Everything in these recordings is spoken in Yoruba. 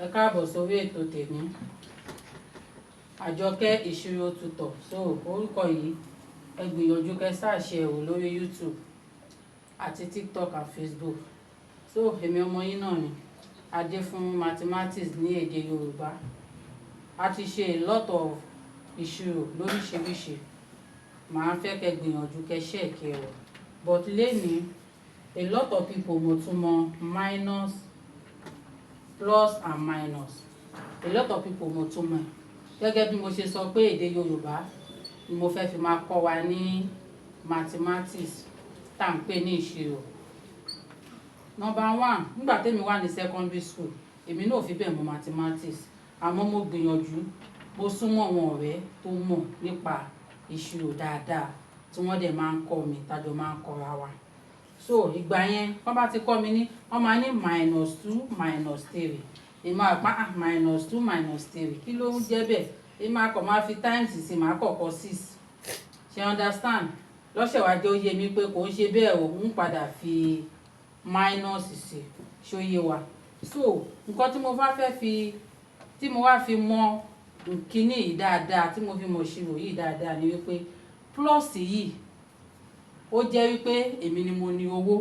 Ẹ káàbọ̀ sórí ètò tèmi Àjọkẹ́ ìṣirò tutor. So orúkọ yìí ẹ gbìyànjú kẹ́ ṣáàṣì ẹ̀wò lórí YouTube àti TikTok and Facebook. So èmi ọmọ yín náà ni Adé fún mathematics ní èdè Yorùbá. A ti ṣe a lot of ìṣirò lóríṣiríṣi. Màá fẹ́ kẹ́ gbìyànjú kẹ́ ṣẹ́ẹ̀kì ẹ̀wò. But lénìí a lot of people mo tún mọ minus, plus and minus. A lot of people mo tún mọ̀. Gẹ́gẹ́ bí mo ṣe sọ pé èdè Yorùbá ni mo fẹ́ fi máa kọ́ wa ní mathematics tá à ń pè ní ìṣirò. Number one, nígbà tẹ́mi wà ní secondary school èmi náà ò fi bẹ́ẹ̀ mọ̀ mathematics, àmọ́ mo gbìyànjú, mo súnmọ́ àwọn ọ̀rẹ́ tó mọ̀ nípa ìṣirò dáadáa tí wọ́n dẹ̀ máa ń kọ́ mi, tájọ máa ń kọ́ra wa. So ìgbà yẹn wọ́n bá ti kọ́ mi ní wọ́n máa ní -2 -3. Èmi máa pa -2 -3 kí ló ń jẹ́ bẹ́ẹ̀? Èmi máa kọ̀ máa fi times sí máa kọ̀kọ́ 6. Ṣé understand? Lọ́sẹ̀ wá jẹ́ ó yé mi pé kò ń ṣe bẹ́ẹ̀ o, ń padà fi minus sí ṣó yé wa. So nǹkan tí mo bá fẹ́ fi, tí mo wá fi mọ kíní yìí dáadáa, tí mo fi mọ ìṣirò yìí dáadáa ni wípé plus yìí ó jẹ́ wípé èmi ni mo ní owó,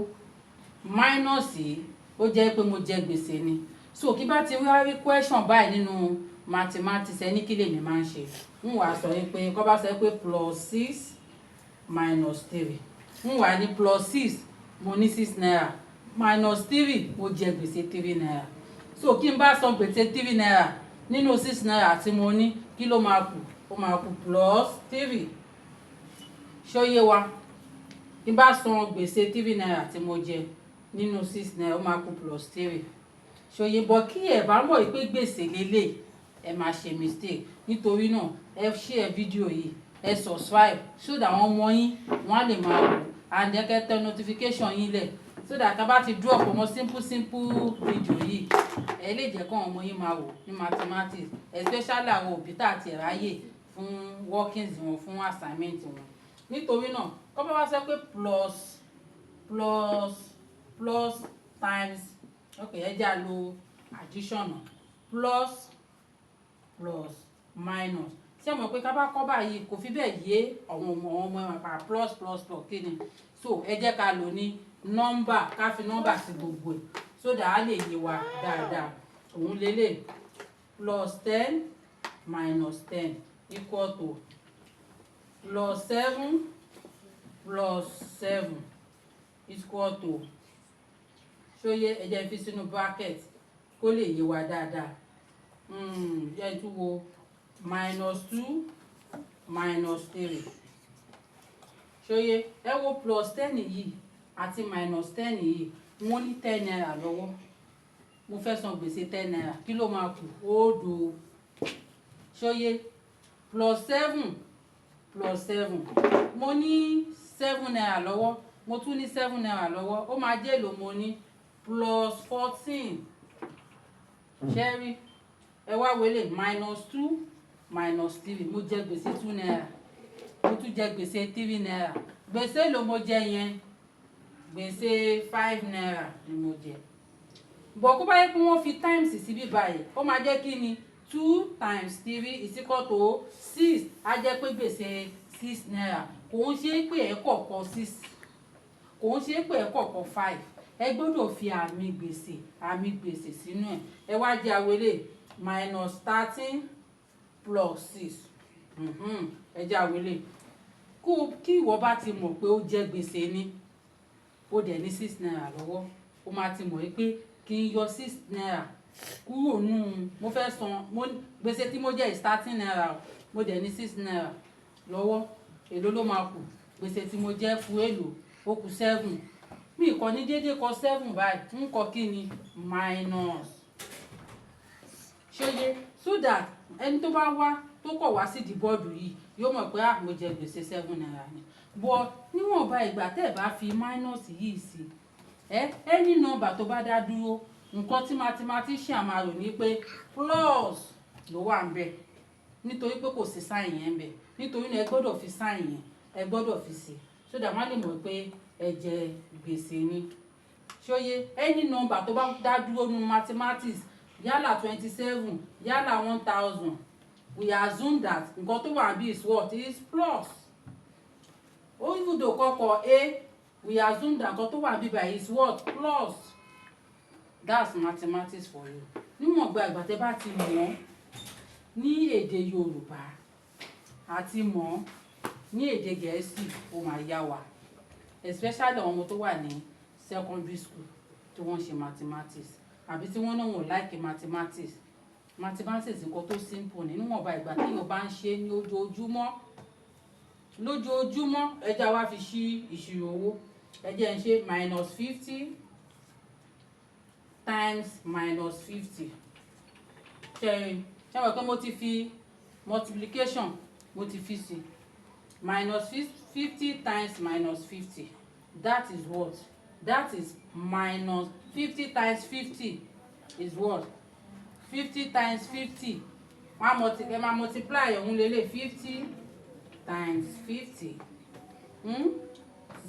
minus yìí ó jẹ́ pé mo jẹ gbèsè ni. So kí bá ti wá rí question báyìí nínú mathematics ẹni kí lèmi máa ń ṣe, ń wá sọ wípé kọ́ bá sọ pé +6 -3, ń wá ní +6 mo ní 6 naira, -3 mo jẹ gbèsè 3 naira. So kí n bá san gbèsè 3 naira nínú 6 naira tí mo ní, kí ló máa kù? Ó máa kù +3. Ṣó yé wa? Kí n bá san gbèsè 3 naira tí mo jẹ nínú 6 naira, ó máa kù +3. Ṣó yé? Bọ̀ kí ẹ bá mọ̀ pé gbèsè lélẹ̀, ẹ máa ṣe mistake. Nítorí náà ẹ share fídíò yìí, ẹ subscribe so that àwọn ọmọ yín wọ́n á lè máa wò, and ẹ kẹ́ tẹ notification yín lẹ̀ so that ká bá ti drop ọmọ simple video yìí, ẹ lè jẹ́ kó àwọn ọmọ yín máa wò ní mathematics, especially àwọn òbí tá àti ráyè fún workings wọn, fún assignment wọn. Nítorí náà kọ́ bá wá sọ pé plus times, okay, ẹ já lo addition, plus minus. Ṣé mọ̀ pé ká bá kọ́ báyìí kò fi bẹ́ẹ̀ yé àwọn ọmọ ẹ̀mà plus kí ni. So ẹ jẹ́ ká lò ní nọ́mbà, ká fi nọ́mbà sí gbogbo ẹ̀ so that á lè yé wa dáadáa. Òun lélẹ̀ +10 -10 equal to +7 +7 equal to, ṣó yé? Ẹ jẹ́ fi sínú bracket kó lè yé wa dáadáa. Jẹ́ tún wo -2 -3. Ṣó yé? Ẹ wo +10 yìí àti -10 yìí, mo ní 10 naira lọ́wọ́, mo fẹ́ san gbèsè 10 naira, kí ló máa kù? Òdo. Ṣó yé? +7 mo ní 7 naira lọ́wọ́, mo tún ní 7 naira lọ́wọ́, ó máa jẹ́ èlò mo ní +14. Ṣẹ́rí? Ẹ wá wọlé -2 -3, mo jẹ gbèsè 2 naira, mo tún jẹ gbèsè 3 naira. Gbèsè èlò mo jẹ yẹn? Gbèsè 5 naira ni mo jẹ. Bọ̀ kó bá yẹ kí wọ́n fi times sí bí báyìí, ó máa jẹ́ kí ni 2 times 3 is equal to 6. Á jẹ́ pé gbèsè 6 naira. Kò ń ṣe pé ẹ kọ̀ọ̀kan 6, kò ń ṣe pé ẹ kọ̀ọ̀kan 5. Ẹ gbọ́dọ̀ fi àmì gbèsè sínú ẹ̀. Ẹ wá jẹ́ àwẹlé -13 + 6. Ẹ jẹ́ àwẹlé. Kí ìwọ bá ti mọ̀ pé ó jẹ́ gbèsè ni, ó dẹ̀ ní 6 naira lọ́wọ́, ó máa ti mọ̀ pé kí n yọ 6 naira kúrò nù, mo fẹ́ san gbèsè tí mo jẹ́ 13 naira, mo dẹ̀ ní 6 naira lọ́wọ́, èló ló máa kù? Gbèsè tí mo jẹ́ fún èlò, ó kù 7. Mi kò ní déédéé kọ 7 báyìí, ń kọ kí ni? Minus. Ṣó yé? So that ẹni tó bá wá tó kọ̀ wá sí di bọ́ọ̀dù yìí yóò mọ̀ pé mo jẹ gbèsè 7 naira ni. Bọ̀ níwọ̀nba ìgbà tẹ́ ẹ̀ bá fi minus yìí sí, any number tó bá dá dúró, nǹkan tí mathematician máa rò ní pé plus ló wà ń bẹ̀, nítorí pé kò sí sign yẹn ń bẹ̀. Nítorí náà ẹ gbọ́dọ̀ fi sign yẹn, ẹ gbọ́dọ̀ fi sí so that wọ́n lè mọ̀ pé ẹ jẹ gbèsè ni. Ṣó yé? Any number tó bá dá dúró nínú mathematics yálà 27 yálà 1000 we assume that nǹkan tó wà bí is what is plus. Even though kọ́kọ́ a we assume that nǹkan tó wà bí by is what plus. That's mathematics for you. Níwọ̀n gba ìgbà tẹ́ bá ti mọ̀ ní èdè Yorùbá àti mọ̀ ní èdè Gẹ̀ẹ́sì ó máa yá wa, especially àwọn ọmọ tó wà ní secondary school tí wọ́n ṣe mathematics àbí tí wọ́n náà wọ́n like mathematics. Mathematics nǹkan tó simple ní níwọ̀nba ìgbà tí èèyàn bá ń ṣe ní lójoojúmọ́ ẹja wá fi ṣí ìṣirò owó ẹjẹ́ ń ṣe -50 times -50. ṣe wọ́n pé mo ti fi multiplication mo ti fi sí -50 times -50. That is what? That is -50 times 50 is what? 50 times 50. Ẹ máa multiply òun lélẹ̀ 50 times 50.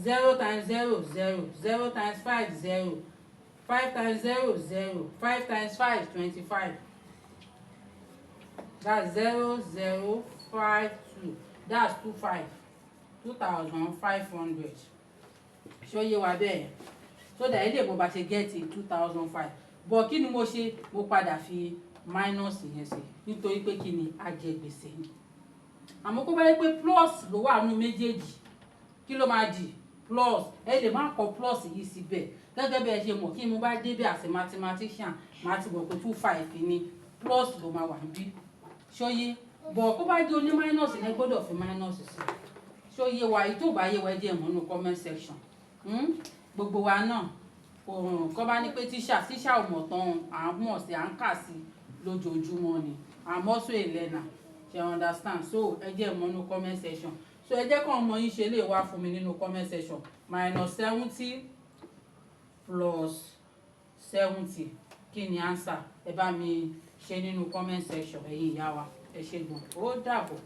0 times 0 0, 0 times 5 0, 5 times 0 0, 5 times 5 25. That's 0 0 5 2. That's 2500. Ṣó yé wa bẹ́ẹ̀? So that ilé ìbò bá ṣe get in 2005. But kí ni mo ṣe? Mo padà fi minus yẹn sí nítorí pé kí ni a jẹ gbèsè ni. Àmọ́ kó bá yẹ pé plus ló wà nínú méjèèjì kí ló máa di plus. Ẹ lè má kọ plus yìí síbẹ̀ gẹ́gẹ́ bí ẹ ṣe mọ̀ kí mo bá débẹ̀ as a mathematician máa ti mọ̀ pé 25 ni plus ló máa wà níbí. Ṣó yé? But kó bá jẹ́ oní minus ni ẹ gbọ́dọ̀ fi minus sí. Ṣó yé wa? Èyí tó bá yé wa ẹ jẹ́ mọ̀ nínú comment section. Gbogbo wa náà kọ́ bá ní pé tíṣà ò mọ̀ tán à ń mọ̀ sí à ń kà sí lójoojúmọ́ ni. I'm also a learner. You understand? So ẹ jẹ́ mọ̀ nínú comment section. So ẹ jẹ́ kàn ọmọ yín ṣe lè wá fún mi nínú comment section. -70 plus 70 kí ni answer? Ẹ bá mi ṣe nínú comment section ẹ̀yin ìyá wa. Ẹ ṣé gan. Ó dàbọ̀.